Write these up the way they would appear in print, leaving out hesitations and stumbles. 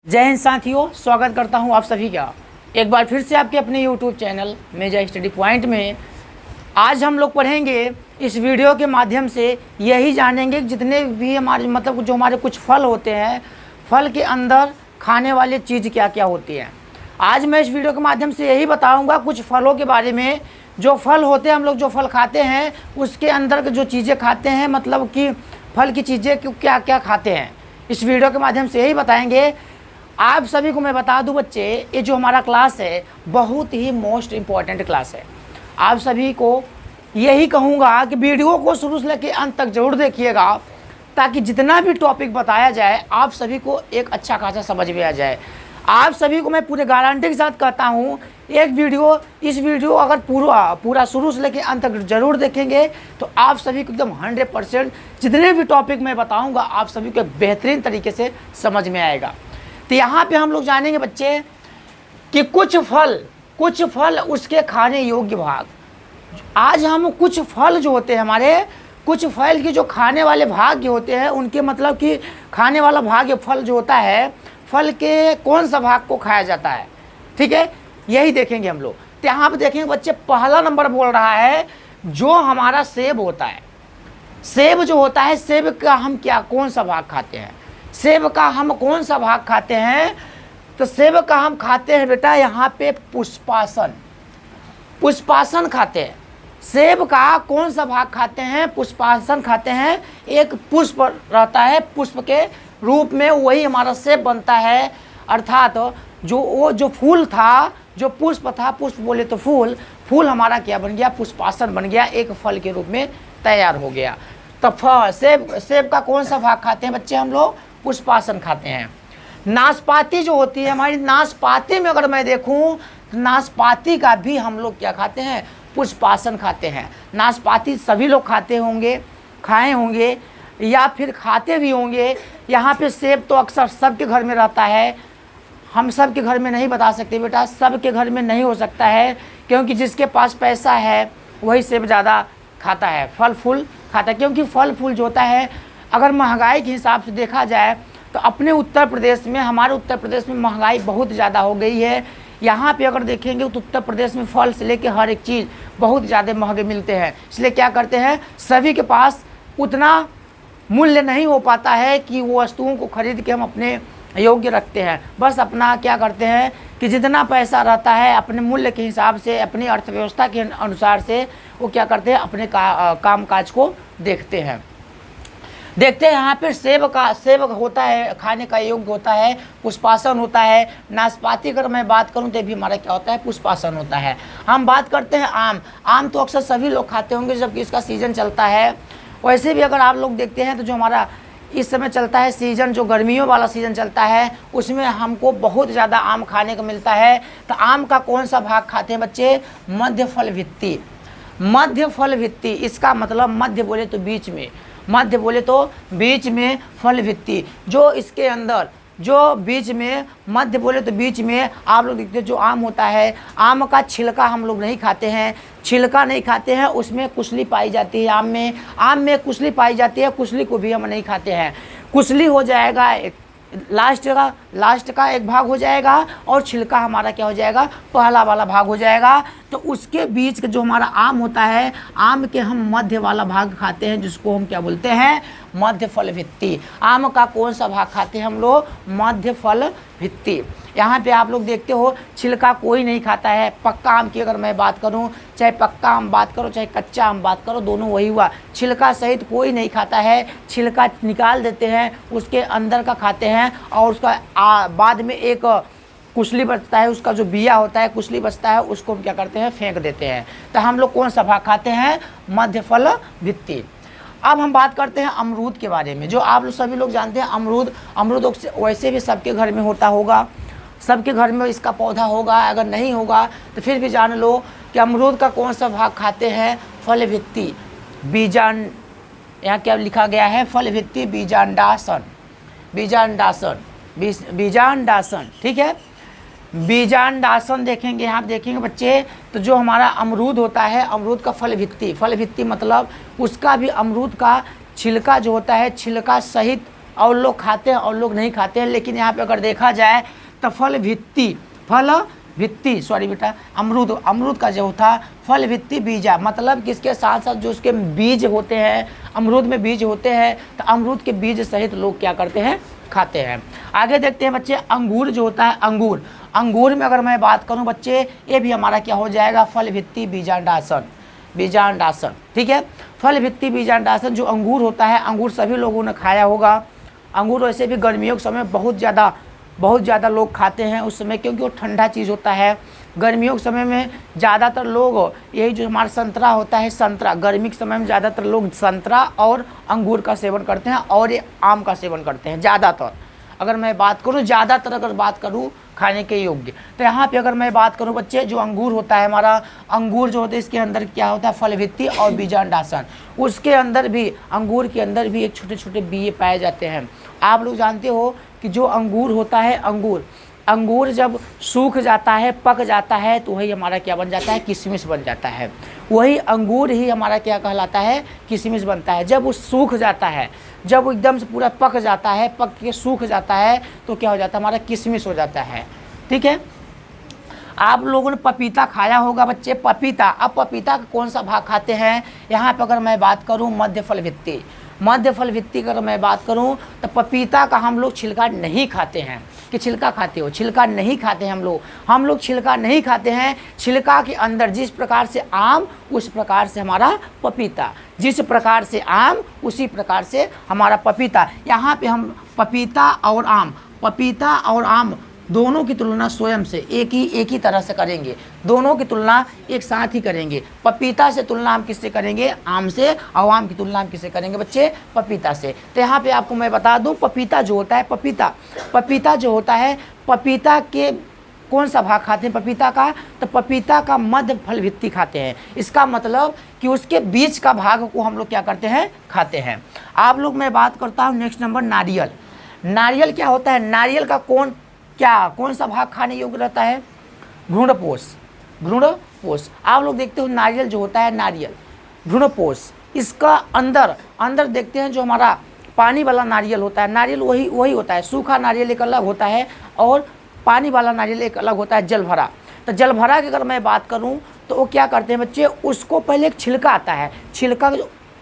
जय हिंद साथियों, स्वागत करता हूं आप सभी का एक बार फिर से आपके अपने YouTube चैनल मेजा स्टडी पॉइंट में। आज हम लोग पढ़ेंगे इस वीडियो के माध्यम से यही जानेंगे कि जितने भी हमारे जो हमारे कुछ फल होते हैं, फल के अंदर खाने वाली चीज़ क्या क्या होती हैं। आज मैं इस वीडियो के माध्यम से यही बताऊँगा कुछ फलों के बारे में। जो फल होते हैं, हम लोग जो फल खाते हैं उसके अंदर के जो चीज़ें खाते हैं, मतलब कि फल की चीज़ें क्या क्या खाते हैं, इस वीडियो के माध्यम से यही बताएंगे। आप सभी को मैं बता दूं बच्चे, ये जो हमारा क्लास है बहुत ही मोस्ट इम्पॉर्टेंट क्लास है। आप सभी को यही कहूँगा कि वीडियो को शुरू से लेकर अंत तक ज़रूर देखिएगा, ताकि जितना भी टॉपिक बताया जाए आप सभी को एक अच्छा खासा समझ में आ जाए। आप सभी को मैं पूरे गारंटी के साथ कहता हूँ, इस वीडियो अगर पूरा शुरू से लेकर अंत तक ज़रूर देखेंगे तो आप सभी को एकदम 100% जितने भी टॉपिक मैं बताऊँगा आप सभी को बेहतरीन तरीके से समझ में आएगा। तो यहाँ पे हम लोग जानेंगे बच्चे कि कुछ फल उसके खाने योग्य भाग। आज हम कुछ फल जो होते हैं हमारे, कुछ फल के जो खाने वाले भाग जो होते हैं उनके मतलब कि खाने वाला भाग फल जो होता है, फल के कौन सा भाग को खाया जाता है, ठीक है, यही देखेंगे हम लोग। तो यहाँ पे देखेंगे बच्चे, पहला नंबर बोल रहा है जो हमारा सेब होता है। सेब जो होता है, सेब का हम कौन सा भाग खाते हैं, सेब का हम कौन सा भाग खाते हैं? तो सेब का हम खाते हैं बेटा यहाँ पे पुष्पासन खाते हैं। सेब का कौन सा भाग खाते हैं? पुष्पासन खाते हैं। एक पुष्प रहता है, पुष्प के रूप में वही हमारा सेब बनता है। अर्थात जो फूल था, जो पुष्प था, पुष्प बोले तो फूल हमारा क्या बन गया? पुष्पासन बन गया, एक फल के रूप में तैयार हो गया। तो सेब का कौन सा भाग खाते हैं बच्चे? हम लोग पुष्पासन खाते हैं। नाशपाती जो होती है हमारी, नाशपाती में अगर मैं देखूं तो नाशपाती का भी हम लोग क्या खाते हैं? पुष्पासन खाते हैं। नाशपाती सभी लोग खाते होंगे, खाए होंगे या फिर खाते भी होंगे। यहाँ पे सेब तो अक्सर सबके घर में रहता है। हम सब के घर में नहीं बता सकते बेटा, सब के घर में नहीं हो सकता है, क्योंकि जिसके पास पैसा है वही सेब ज़्यादा खाता है, फल फूल खाता है। क्योंकि फल फूल जो होता है, अगर महंगाई के हिसाब से देखा जाए तो अपने उत्तर प्रदेश में, हमारे उत्तर प्रदेश में महंगाई बहुत ज़्यादा हो गई है। यहाँ पे अगर देखेंगे तो उत्तर प्रदेश में फल से लेके हर एक चीज़ बहुत ज़्यादा महंगे मिलते हैं। इसलिए क्या करते हैं, सभी के पास उतना मूल्य नहीं हो पाता है कि वो वस्तुओं को खरीद के हम अपने योग्य रखते हैं। बस अपना क्या करते हैं कि जितना पैसा रहता है अपने मूल्य के हिसाब से, अपनी अर्थव्यवस्था के अनुसार से वो क्या करते हैं, अपने काम काज को देखते हैं। देखते हैं यहाँ पे सेब होता है, खाने का योग्य होता है, पुष्पासन होता है। नाशपाती अगर मैं बात करूँ तो भी हमारा क्या होता है? पुष्पासन होता है। हम बात करते हैं आम तो अक्सर सभी लोग खाते होंगे जबकि इसका सीज़न चलता है। वैसे भी अगर आप लोग देखते हैं तो जो हमारा इस समय चलता है सीज़न, जो गर्मियों वाला सीज़न चलता है, उसमें हमको बहुत ज़्यादा आम खाने को मिलता है। तो आम का कौन सा भाग खाते हैं बच्चे? मध्य फल भित्ति। मध्य फल भित्ति, इसका मतलब मध्य बोले तो बीच में, मध्य बोले तो बीच में फल भित्ति, जो इसके अंदर जो बीच में, मध्य बोले तो बीच में आप लोग देखते हैं जो आम होता है, आम का छिलका हम लोग नहीं खाते हैं, छिलका नहीं खाते हैं, उसमें कुसली पाई जाती है। आम में कुसली पाई जाती है, कुसली को भी हम नहीं खाते हैं। कुसली हो जाएगा लास्ट का एक भाग हो जाएगा और छिलका हमारा क्या हो जाएगा? पहला वाला भाग हो जाएगा। तो उसके बीच का जो हमारा आम होता है, आम के हम मध्य वाला भाग खाते हैं, जिसको हम क्या बोलते हैं? मध्य फल भित्ति। आम का कौन सा भाग खाते हैं हम लोग? मध्य फल भित्ति। यहाँ पे आप लोग देखते हो छिलका कोई नहीं खाता है। पक्का आम की अगर मैं बात करूँ, चाहे पक्का आम बात करो चाहे कच्चा आम बात करो, दोनों वही हुआ। छिलका सहित कोई नहीं खाता है, छिलका निकाल देते हैं, उसके अंदर का खाते हैं और उसका बाद में एक कुसली बचता है, उसका जो बिया होता है, कुसली बचता है, उसको हम क्या करते हैं? फेंक देते हैं। तो हम लोग कौन सा भाग खाते हैं? मध्य फल भित्ति। अब हम बात करते हैं अमरूद के बारे में। जो आप लोग सभी लोग जानते हैं अमरूद वैसे भी सबके घर में होता होगा, सबके घर में इसका पौधा होगा। अगर नहीं होगा तो फिर भी जान लो कि अमरूद का कौन सा भाग खाते हैं? फल भित्ति। यहाँ क्या लिखा गया है? फल भित्ति बीजांडासन, ठीक है। बीजांडासन देखेंगे, यहाँ देखेंगे बच्चे, तो जो हमारा अमरूद होता है, अमरूद का फल भित्ति मतलब उसका भी, अमरूद का छिलका जो होता है, छिलका सहित और लोग खाते हैं और लोग नहीं खाते हैं। लेकिन यहाँ पे अगर देखा जाए तो फल भित्ति सॉरी बेटा, अमरूद का जो था फल भित्ति बीजा, मतलब कि इसके साथ साथ जो उसके बीज होते हैं, अमरूद में बीज होते हैं, तो अमरूद के बीज सहित लोग क्या करते हैं, खाते हैं। आगे देखते हैं बच्चे, अंगूर जो होता है, अंगूर में अगर मैं बात करूं बच्चे, ये भी हमारा क्या हो जाएगा, फल भित्ति बीजांडासन, ठीक है। फल भित्ति बीजांडासन जो अंगूर होता है, अंगूर सभी लोगों ने खाया होगा। अंगूर वैसे भी गर्मियों के समय बहुत ज़्यादा लोग खाते हैं उस समय, क्योंकि वो ठंडा चीज़ होता है। गर्मियों के समय में ज़्यादातर लोग यही जो हमारा संतरा होता है, संतरा, गर्मी के समय में ज़्यादातर लोग संतरा और अंगूर का सेवन करते हैं और ये आम का सेवन करते हैं ज़्यादातर। अगर मैं बात करूँ ज़्यादातर अगर बात करूँ खाने के योग्य, तो यहाँ पे अगर मैं बात करूँ बच्चे, जो अंगूर होता है हमारा, अंगूर जो होता है इसके अंदर क्या होता है, फल भित्ति और बीजांडासन। उसके अंदर भी, अंगूर के अंदर भी एक छोटे छोटे बीए पाए जाते हैं। आप लोग जानते हो कि जो अंगूर होता है, अंगूर जब सूख जाता है, पक जाता है, तो वही हमारा क्या बन जाता है, किशमिश बन जाता है। वही अंगूर ही हमारा क्या कहलाता है, किशमिश बनता है। जब वो सूख जाता है, जब वो एकदम से पूरा पक जाता है, पक के सूख जाता है, तो क्या हो जाता है, हमारा किशमिश हो जाता है, ठीक है। आप लोगों ने पपीता खाया होगा बच्चे, पपीता। अब पपीता का कौन सा भाग खाते हैं, यहाँ पर अगर मैं बात करूँ मध्य फल भित्ति की अगर मैं बात करूँ, तो पपीता का हम लोग छिलका नहीं खाते हैं। कि छिलका खाते हो, छिलका नहीं खाते हैं हम लोग छिलका नहीं खाते हैं। छिलका के अंदर जिस प्रकार से आम, उस प्रकार से हमारा पपीता, जिस प्रकार से आम उसी प्रकार से हमारा पपीता। यहाँ पे हम पपीता और आम दोनों की तुलना स्वयं से एक ही तरह से करेंगे, दोनों की तुलना एक साथ ही करेंगे। पपीता से तुलना हम किससे करेंगे, आम से, और आम की तुलना हम किससे करेंगे बच्चे, पपीता से। तो यहाँ पे आपको मैं बता दूं, पपीता जो होता है, पपीता जो होता है, पपीता के कौन सा भाग खाते हैं पपीता का, तो पपीता का मध्य फल भित्ति खाते हैं। इसका मतलब कि उसके बीच का भाग को हम लोग क्या करते हैं, खाते हैं। आप लोग, मैं बात करता हूँ नेक्स्ट नंबर, नारियल क्या होता है, नारियल का कौन सा भाग खाने योग्य रहता है, भ्रूणपोष। आप लोग देखते हो नारियल जो होता है, नारियल भ्रूणपोष, इसका अंदर देखते हैं जो हमारा पानी वाला नारियल होता है, नारियल वही होता है। सूखा नारियल एक अलग होता है और पानी वाला नारियल एक अलग होता है, जल भरा। तो जल भरा की अगर मैं बात करूं, तो वो क्या करते हैं बच्चे, उसको पहले एक छिलका आता है, छिलका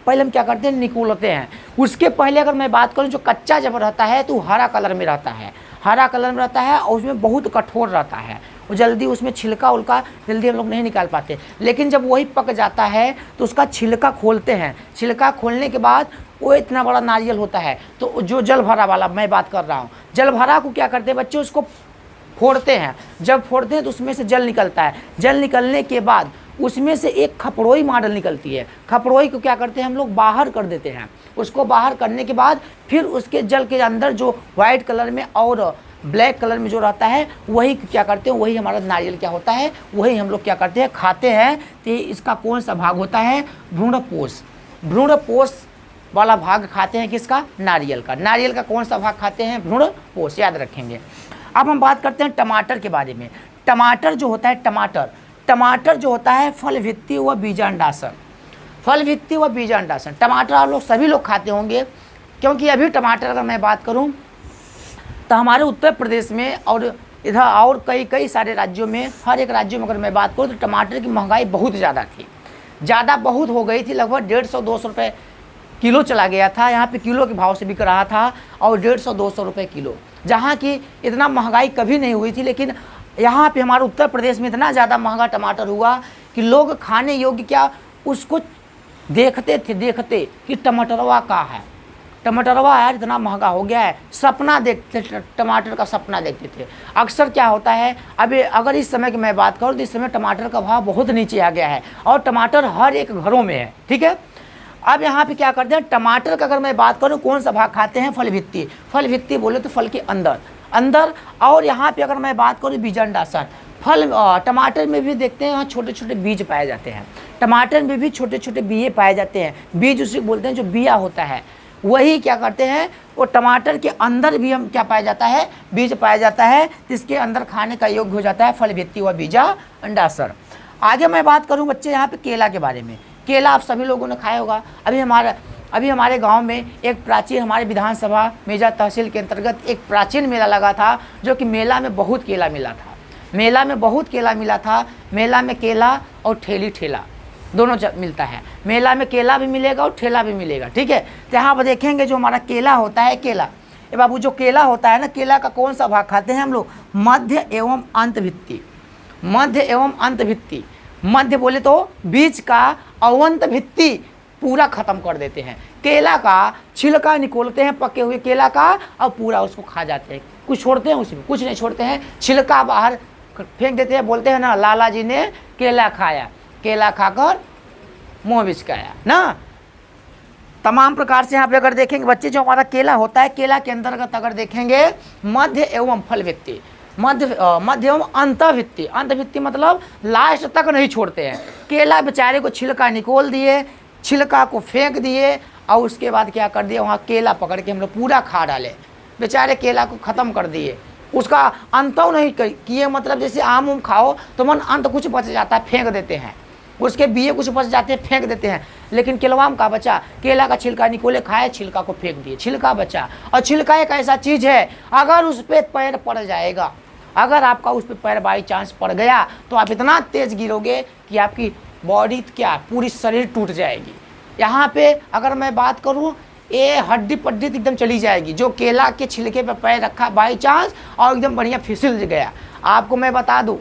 पहले हम क्या करते हैं, निकोलते हैं। उसके पहले अगर मैं बात करूं, जो कच्चा जब रहता है तो हरा कलर में रहता है और उसमें बहुत कठोर रहता है, वो जल्दी उसमें छिलका जल्दी हम लोग नहीं निकाल पाते। लेकिन जब वही पक जाता है तो उसका छिलका खोलते हैं, छिलका खोलने के बाद वो इतना बड़ा नारियल होता है। तो जो जल भरा वाला मैं बात कर रहा हूँ, जल भरा को क्या करते हैं बच्चे, उसको फोड़ते हैं। जब फोड़ते हैं तो उसमें से जल निकलता है, जल निकलने के बाद उसमें से एक खपड़ोई मॉडल निकलती है। खपड़ोई को क्या करते हैं हम लोग, बाहर कर देते हैं। उसको बाहर करने के बाद फिर उसके जल के अंदर जो वाइट कलर में और ब्लैक कलर में जो रहता है, वही क्या करते हैं, वही हमारा नारियल क्या होता है, वही हम लोग क्या करते हैं, खाते हैं। तो इसका कौन सा भाग होता है, भ्रूणपोष वाला भाग खाते हैं किसका, नारियल का कौन सा भाग खाते हैं, भ्रूणपोष, याद रखेंगे। अब हम बात करते हैं टमाटर के बारे में। टमाटर जो होता है, टमाटर जो होता है फल भित्ति व बीजांडासन, टमाटर आप लोग सभी लोग खाते होंगे, क्योंकि अभी टमाटर अगर मैं बात करूं तो हमारे उत्तर प्रदेश में और इधर और कई सारे राज्यों में, हर एक राज्यों में अगर मैं बात करूं तो टमाटर की महंगाई बहुत ज़्यादा हो गई थी। लगभग 150-200 रुपये किलो चला गया था। यहाँ पे किलो के भाव से बिक रहा था और 150-200 रुपये किलो, जहाँ की इतना महंगाई कभी नहीं हुई थी। लेकिन यहाँ पे हमारे उत्तर प्रदेश में इतना ज़्यादा महंगा टमाटर हुआ कि लोग खाने योग्य क्या, उसको देखते कि टमाटरवा का है, टमाटरवा यार इतना महंगा हो गया है, सपना देखते, टमाटर का सपना देखते थे। अक्सर क्या होता है, अभी अगर इस समय की मैं बात करूँ तो इस समय टमाटर का भाव बहुत नीचे आ गया है और टमाटर हर एक घरों में है, ठीक है। अब यहाँ पे क्या करते हैं, टमाटर का अगर मैं बात करूँ कौन सा भाग खाते हैं, फल भित्ति बोले तो फल के अंदर। और यहाँ पे अगर मैं बात करूँ बीजांडासन, टमाटर में भी देखते हैं, यहाँ छोटे छोटे बीज पाए जाते हैं, टमाटर में भी छोटे छोटे बीए पाए जाते हैं। बीज उसे बोलते हैं जो बिया होता है, वही क्या करते हैं, वो टमाटर के अंदर भी हम क्या पाया जाता है, बीज पाया जाता है, जिसके अंदर खाने का योग्य हो जाता है फल भित्ति व बीजांडासन। आगे मैं बात करूँ बच्चे यहाँ पे केला के बारे में। केला आप सभी लोगों ने खाया होगा। अभी हमारा अभी हमारे गांव में एक प्राचीन, हमारे विधानसभा मेजा तहसील के अंतर्गत एक प्राचीन मेला लगा था, जो कि मेला में बहुत केला मिला था। मेला में बहुत केला मिला था। मेला में केला और ठेला दोनों मिलता है। मेला में केला भी मिलेगा और ठेला भी मिलेगा, ठीक है। तो यहाँ पर देखेंगे जो हमारा केला होता है, केला, ये बाबू जो केला होता है ना, केला का कौन सा भाग खाते हैं हम लोग? मध्य एवं अंतभित्ति। मध्य एवं अंतभित्ति, मध्य बोले तो बीच का, अवंत भित्ति पूरा खत्म कर देते हैं। केला का छिलका निकोलते हैं, पके हुए केला का, और पूरा उसको खा जाते हैं। कुछ छोड़ते हैं उसमें? कुछ नहीं छोड़ते हैं, छिलका बाहर फेंक देते हैं। बोलते हैं ना, लाला जी ने केला खाया, केला खाकर मुँह बिचकाया ना। तमाम प्रकार से यहाँ पे अगर देखेंगे बच्चे, जो हमारा केला होता है, केला के अंतर्गत अगर देखेंगे मध्य एवं फल भित्ति, मध्य एवं अंतभित्ति। अंतभित्ति मतलब लास्ट तक नहीं छोड़ते हैं। केला बेचारे को छिलका निकोल दिए, छिलका को फेंक दिए, और उसके बाद क्या कर दिए, वहाँ केला पकड़ के हम लोग पूरा खा डाले। बेचारे केला को ख़त्म कर दिए, उसका अंत नहीं किए। मतलब जैसे आम उम खाओ तो मन अंत कुछ बच जाता है, फेंक देते हैं, उसके बीए कुछ बच जाते हैं, फेंक देते हैं। लेकिन केलवाम का बचा, केला का छिलका निकोले, खाए, छिलका को फेंक दिए, छिलका बचा। और छिलका एक ऐसा चीज़ है, अगर उस पर पैर पड़ जाएगा, अगर आपका उस पर पैर बाई चांस पड़ गया, तो आप इतना तेज़ गिरोगे कि आपकी बॉडी क्या, पूरी शरीर टूट जाएगी। यहाँ पे अगर मैं बात करूँ, ये हड्डी पड्डी एकदम चली जाएगी। जो केला के छिलके पर पैर रखा बाई चांस और एकदम बढ़िया फिसल गया। आपको मैं बता दूँ,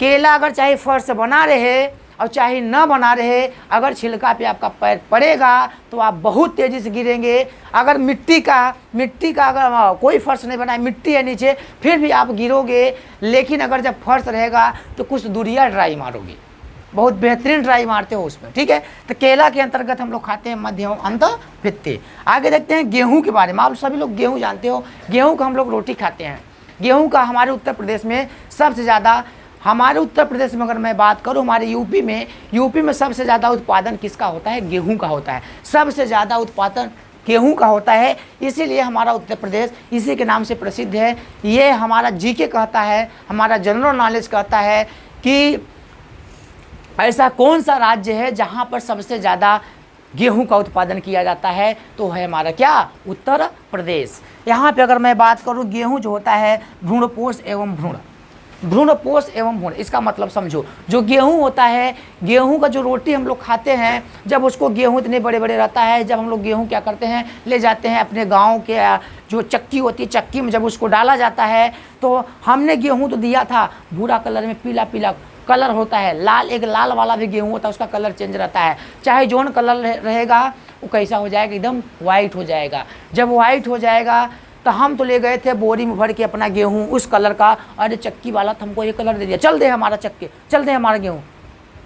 केला अगर चाहे फर्श बना रहे और चाहे न बना रहे, अगर छिलका पे आपका पैर पड़ेगा तो आप बहुत तेज़ी से गिरेंगे। अगर मिट्टी का अगर कोई फर्श नहीं बना है, मिट्टी है नीचे, फिर भी आप गिरोगे। लेकिन अगर जब फर्श रहेगा तो कुछ दूरिया ड्राई मारोगे, बहुत बेहतरीन ड्राई मारते हो उसमें, ठीक है। तो केला के अंतर्गत हम लोग खाते हैं मध्य एवं अंतभित्ति। आगे देखते हैं गेहूँ के बारे में। आप सभी लोग गेहूँ जानते हो, गेहूँ का हम लोग रोटी खाते हैं। गेहूँ का हमारे उत्तर प्रदेश में सबसे ज़्यादा, हमारे उत्तर प्रदेश में अगर मैं बात करूं, हमारे यूपी में सबसे ज़्यादा उत्पादन किसका होता है? गेहूं का होता है। सबसे ज़्यादा उत्पादन गेहूं का होता है, इसीलिए हमारा उत्तर प्रदेश इसी के नाम से प्रसिद्ध है। ये हमारा जीके कहता है, हमारा जनरल नॉलेज कहता है कि ऐसा कौन सा राज्य है जहां पर सबसे ज़्यादा गेहूं का उत्पादन किया जाता है? तो है हमारा क्या? उत्तर प्रदेश। यहाँ पर अगर मैं बात करूँ, गेहूँ जो होता है भ्रूणपोष एवं भ्रूणपोष एवं भ्रूण, इसका मतलब समझो। जो गेहूं होता है, गेहूं का जो रोटी हम लोग खाते हैं, जब उसको गेहूं इतने बड़े बड़े रहता है, जब हम लोग गेहूं क्या करते हैं, ले जाते हैं अपने गांव के जो चक्की होती है, चक्की में जब उसको डाला जाता है, तो हमने गेहूं तो दिया था भूरा कलर में, पीला पीला कलर होता है, लाल, एक लाल वाला भी गेहूँ होता है, उसका कलर चेंज रहता है। चाहे जोन कलर रहेगा, वो कैसा हो जाएगा? एकदम वाइट हो जाएगा। जब वाइट हो जाएगा तो हम तो ले गए थे बोरी में भर के अपना गेहूँ उस कलर का। अरे चक्की वाला तो हमको ये कलर दे दिया, चल दे हमारा चक्की, चल दे हमारा गेहूँ।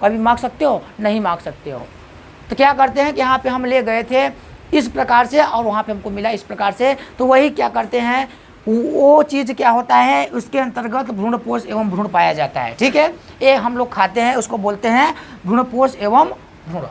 कभी मांग सकते हो? नहीं मांग सकते हो। तो क्या करते हैं कि यहाँ पे हम ले गए थे इस प्रकार से, और वहाँ पे हमको मिला इस प्रकार से। तो वही क्या करते हैं, वो चीज़ क्या होता है, उसके अंतर्गत भ्रूणपोष एवं भ्रूण पाया जाता है, ठीक है। ये हम लोग खाते हैं, उसको बोलते हैं भ्रूणपोष एवं भ्रूण।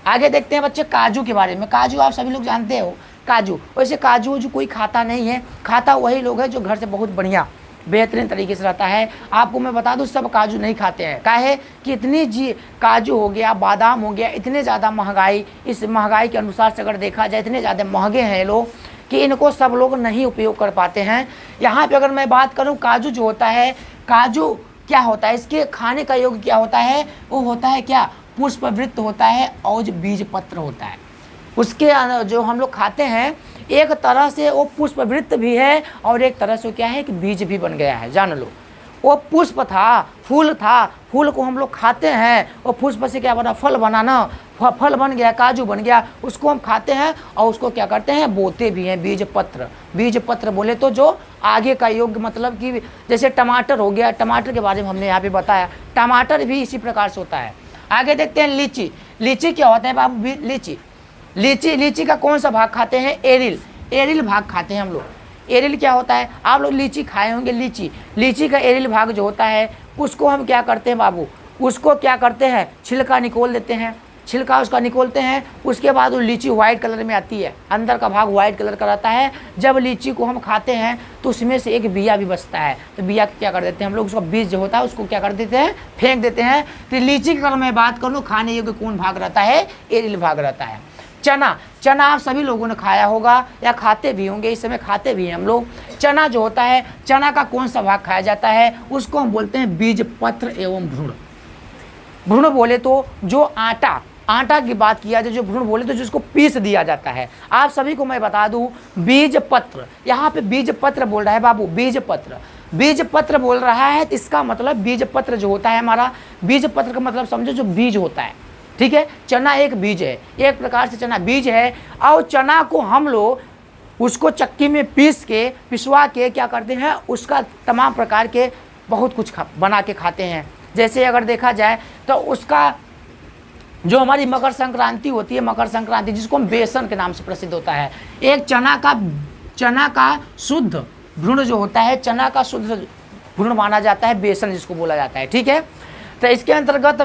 आगे देखते हैं बच्चे काजू के बारे में। काजू आप सभी लोग जानते हो, काजू। वैसे काजू जो कोई खाता नहीं है, खाता वही लोग हैं जो घर से बहुत बढ़िया बेहतरीन तरीके से रहता है। आपको मैं बता दूं, सब काजू नहीं खाते हैं। काहे कि इतनी काजू हो गया, बादाम हो गया, इतने ज़्यादा महंगाई, इस महंगाई के अनुसार से अगर देखा जाए, इतने ज़्यादा महंगे हैं लोग कि इनको सब लोग नहीं उपयोग कर पाते हैं। यहाँ पे अगर मैं बात करूँ, काजू जो होता है, काजू क्या होता है, इसके खाने का योग्य क्या होता है? वो होता है क्या? पुष्पवृत्त होता है और जो बीज पत्र होता है, उसके जो हम लोग खाते हैं, एक तरह से वो पुष्पवृत्त भी है और एक तरह से क्या है कि बीज भी बन गया है। जान लो, वो पुष्प था, फूल था, फूल को हम लोग खाते हैं, वो पुष्प से क्या बना? फल बना ना, फल बन गया, काजू बन गया, उसको हम खाते हैं और उसको क्या करते हैं? बोते भी हैं। बीज पत्र, बीज पत्र बोले तो जो आगे का योग्य, मतलब कि जैसे टमाटर हो गया, टमाटर के बारे में हमने यहाँ पे बताया, टमाटर भी इसी प्रकार से होता है। आगे देखते हैं लीची। लीची क्या होता है बाबू? लीची का कौन सा भाग खाते हैं? एरिल भाग खाते हैं हम लोग। एरिल क्या होता है? आप लोग लीची खाए होंगे। लीची का एरिल भाग जो होता है, उसको हम क्या करते हैं बाबू? उसको क्या करते हैं? छिलका निकोल देते हैं, छिलका उसका निकोलते हैं। उसके बाद वो लीची वाइट कलर में आती है, अंदर का भाग वाइट कलर का रहता है। जब लीची को हम खाते हैं तो उसमें से एक बिया भी बचता है, तो बिया क्या कर देते हैं हम लोग? उसका बीज जो होता है उसको क्या कर देते हैं? फेंक देते हैं। तो लीची की अगर मैं बात करूँ, खाने योग्य कौन भाग रहता है? एरिल भाग रहता है। चना, चना आप सभी लोगों ने खाया होगा या खाते भी होंगे, इस समय खाते भी हैं हम लोग। चना जो होता है, चना का कौन सा भाग खाया जाता है, उसको हम बोलते हैं बीज पत्र एवं भ्रूण। भ्रूण बोले तो जो आटा, आटा की बात किया जाए, जो भ्रूण बोले तो जिसको पीस दिया जाता है। आप सभी को मैं बता दूं, बीज पत्र, यहाँ पे बीज पत्र बोल रहा है बाबू, बीज पत्र, बीज पत्र बोल रहा है, तो इसका मतलब बीज पत्र जो होता है हमारा, बीज पत्र का मतलब समझो जो बीज होता है, ठीक है। चना एक बीज है, एक प्रकार से चना बीज है, और चना को हम लोग उसको चक्की में पिसवा के क्या करते हैं, उसका तमाम प्रकार के बहुत कुछ बना के खाते हैं। जैसे अगर देखा जाए तो उसका जो हमारी मकर संक्रांति होती है, मकर संक्रांति जिसको हम बेसन के नाम से प्रसिद्ध होता है, एक चना का शुद्ध भ्रूण जो होता है, चना का शुद्ध भ्रूण माना जाता है, बेसन जिसको बोला जाता है, ठीक है। तो इसके अंतर्गत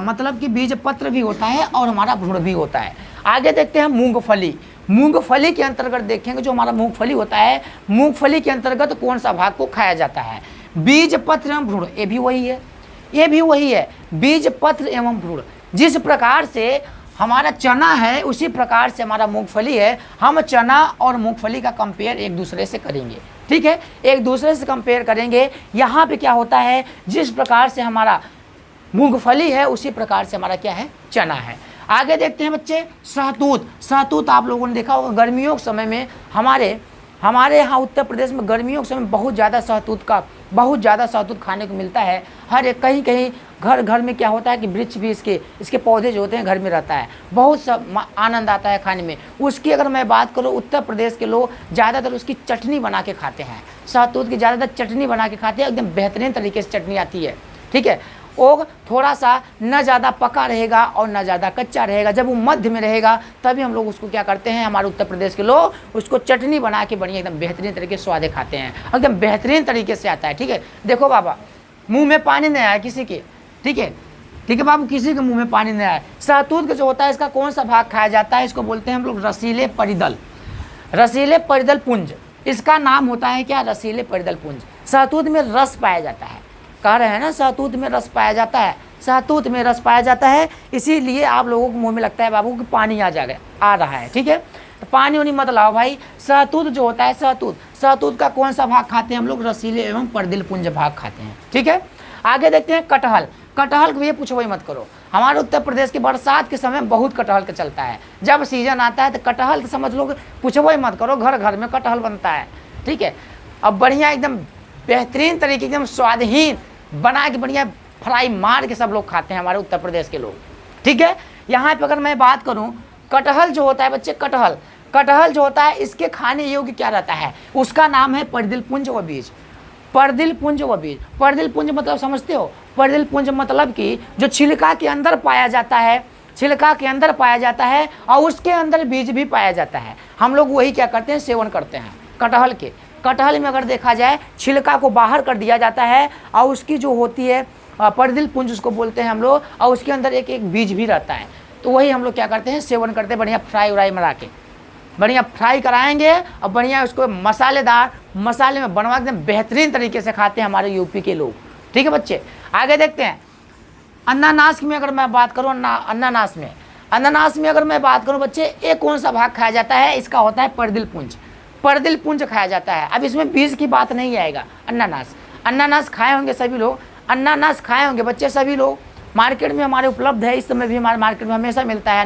मतलब कि बीज पत्र भी होता है और हमारा भ्रूण भी होता है। आगे देखते हैं मूंगफली। मूंगफली के अंतर्गत देखेंगे जो हमारा मूंगफली होता है, मूंगफली के अंतर्गत कौन सा भाग को खाया जाता है, बीज पत्र एवं भ्रूण, ये भी वही है, ये भी वही है, बीज पत्र एवं भ्रूण। जिस प्रकार से हमारा चना है उसी प्रकार से हमारा मूंगफली है। हम चना और मूंगफली का कंपेयर एक दूसरे से करेंगे, ठीक है, एक दूसरे से कंपेयर करेंगे। यहाँ पे क्या होता है, जिस प्रकार से हमारा मूंगफली है उसी प्रकार से हमारा क्या है, चना है। आगे देखते हैं बच्चे, सहतूत। सहतूत आप लोगों ने देखा होगा, गर्मियों के समय में हमारे यहाँ उत्तर प्रदेश में गर्मियों के समय बहुत ज़्यादा सहतूत खाने को मिलता है। हर एक कहीं कहीं घर में क्या होता है कि वृक्ष भी इसके पौधे जो होते हैं घर में रहता है, बहुत सब आनंद आता है खाने में। उसकी अगर मैं बात करूँ, उत्तर प्रदेश के लोग ज़्यादातर उसकी चटनी बना के खाते हैं, सहतूत की ज़्यादातर चटनी बना के खाते हैं, एकदम बेहतरीन तरीके से चटनी आती है, ठीक है। वो थोड़ा सा न ज़्यादा पका रहेगा और न ज़्यादा कच्चा रहेगा, जब वो मध्य में रहेगा तभी हम लोग उसको क्या करते हैं, हमारे उत्तर प्रदेश के लोग उसको चटनी बना के बढ़िया एकदम बेहतरीन तरीके से स्वादे खाते हैं, एकदम बेहतरीन तरीके से आता है, ठीक है। देखो बाबा, मुंह में पानी नहीं आया किसी के, ठीक है, ठीक है बाबू, किसी के मुंह में पानी नहीं आया। सहतूत का जो होता है, इसका कौन सा भाग खाया जाता है, इसको बोलते हैं हम लोग रसीले परिदल, रसीले परिदल पुंज। इसका नाम होता है क्या, रसीले परिदल पुंज। सहतूत में रस पाया जाता है, कह रहे हैं ना, सहतूत में रस पाया जाता है, सहतूत में रस पाया जाता है, इसीलिए आप लोगों को मुंह में लगता है बाबू कि पानी आ रहा है, ठीक है। तो पानी उनी मत लाओ भाई। सहतूत जो होता है, सहतूत का कौन सा भाग खाते हैं हम लोग, रसीले एवं परिदिल पुंज भाग खाते हैं, ठीक है। आगे देखते हैं कटहल। कटहल को ये पूछो वही मत करो, हमारे उत्तर प्रदेश के बरसात के समय बहुत कटहल का चलता है, जब सीजन आता है तो कटहल तो समझ लो, पूछो वही मत करो, घर घर में कटहल बनता है, ठीक है। अब बढ़िया एकदम बेहतरीन तरीके एकदम स्वादहीन बना के बढ़िया फ्राई मार के सब लोग खाते हैं हमारे उत्तर प्रदेश के लोग, ठीक है। यहाँ पे अगर मैं बात करूँ, कटहल जो होता है बच्चे, कटहल जो होता है, इसके खाने योग्य क्या रहता है, उसका नाम है परिदिल पुंज व बीज। परिदिल पुंज व बीज, परिदिल पुंज मतलब समझते हो, परिदिल पुंज मतलब कि जो छिलका के अंदर पाया जाता है, छिलका के अंदर पाया जाता है और उसके अंदर बीज भी पाया जाता है। हम लोग वही क्या करते हैं, सेवन करते हैं कटहल के। कटहल में अगर देखा जाए, छिलका को बाहर कर दिया जाता है और उसकी जो होती है परिदिल पुंज उसको बोलते हैं हम लोग, और उसके अंदर एक एक बीज भी रहता है, तो वही हम लोग क्या करते हैं, सेवन करते हैं, बढ़िया फ्राई व्राई मारा के बढ़िया फ्राई कराएंगे और बढ़िया उसको मसालेदार मसाले में बनवा एकदम बेहतरीन तरीके से खाते हैं हमारे यूपी के लोग, ठीक है बच्चे। आगे देखते हैं, अनानास में अगर मैं बात करूँ, अनानास में अगर मैं बात करूँ बच्चे, एक कौन सा भाग खाया जाता है, इसका होता है परिदिल पुंज। परिदिल पुंज खाया जाता है। अब इसमें बीज की बात नहीं आएगा। अनानास खाए होंगे सभी लोग, अनानास खाए होंगे बच्चे सभी लोग, मार्केट में हमारे उपलब्ध है, इस समय भी हमारे मार्केट में हमेशा मिलता है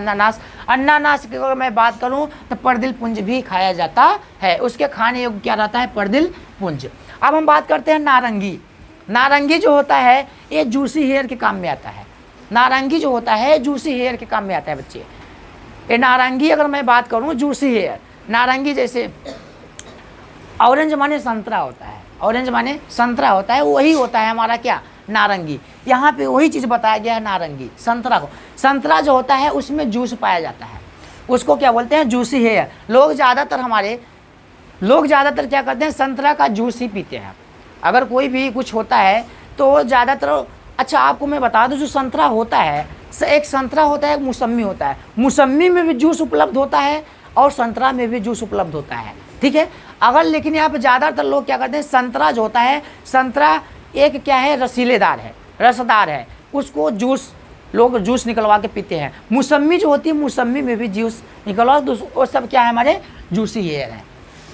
अनानास की अगर मैं बात करूं तो परिदिल पुंज भी खाया जाता है, उसके खाने योग्य क्या रहता है, परिदिल पुंज। अब हम बात करते हैं नारंगी। नारंगी जो होता है ये जूसी हेयर के काम में आता है, नारंगी जो होता है जूसी हेयर के काम में आता है बच्चे। ये नारंगी अगर मैं बात करूँ, जूसी हेयर, नारंगी जैसे ऑरेंज माने संतरा होता है, ऑरेंज माने संतरा होता है, वही होता है हमारा क्या, नारंगी। यहाँ पे वही चीज़ बताया गया है, नारंगी संतरा को। संतरा जो होता है उसमें जूस पाया जाता है, उसको क्या बोलते हैं, जूसी हेयर। लोग ज़्यादातर क्या करते हैं, संतरा का जूस ही पीते हैं। अगर कोई भी कुछ होता है तो ज़्यादातर, अच्छा आपको मैं बता दूं, जो संतरा होता है, एक संतरा होता है, एक मौसम्मी होता है। मौसम्मी में भी जूस उपलब्ध होता है और संतरा में भी जूस उपलब्ध होता है, ठीक है। अगर लेकिन यहाँ पे ज़्यादातर लोग क्या करते हैं, संतरा जो होता है, संतरा एक क्या है, रसीलेदार है, रसदार है, उसको जूस लोग जूस निकलवा के पीते हैं। मौसम्मी जो होती है, मौसम्मी में भी जूस निकलवा, तो वो सब क्या है, हमारे जूसी एयर है।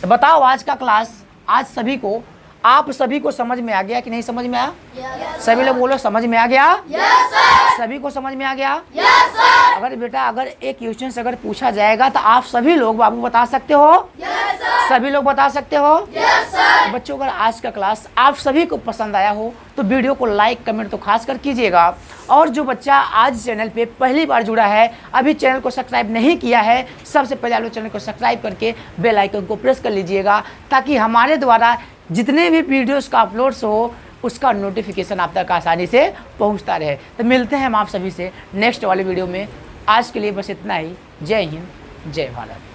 तो बताओ आज का क्लास आज सभी को, आप सभी को समझ में आ गया कि नहीं समझ में आया? सभी लोग बोलो समझ में आ गया? सभी को समझ में आ गया? अगर बेटा अगर एक क्वेश्चन अगर पूछा जाएगा तो आप सभी लोग बाबू बता सकते हो? सभी लोग बता सकते हो? तो बच्चों अगर आज का क्लास आप सभी को पसंद आया हो तो वीडियो को लाइक कमेंट तो खास कर कीजिएगा। और जो बच्चा आज चैनल पे पहली बार जुड़ा है, अभी चैनल को सब्सक्राइब नहीं किया है, सबसे पहले आप लोग चैनल को सब्सक्राइब करके बेल आइकन को प्रेस कर लीजिएगा, ताकि हमारे द्वारा जितने भी वीडियोस का अपलोड्स हो उसका नोटिफिकेशन आप तक आसानी से पहुंचता रहे। तो मिलते हैं हम आप सभी से नेक्स्ट वाले वीडियो में। आज के लिए बस इतना ही। जय हिंद, जय भारत।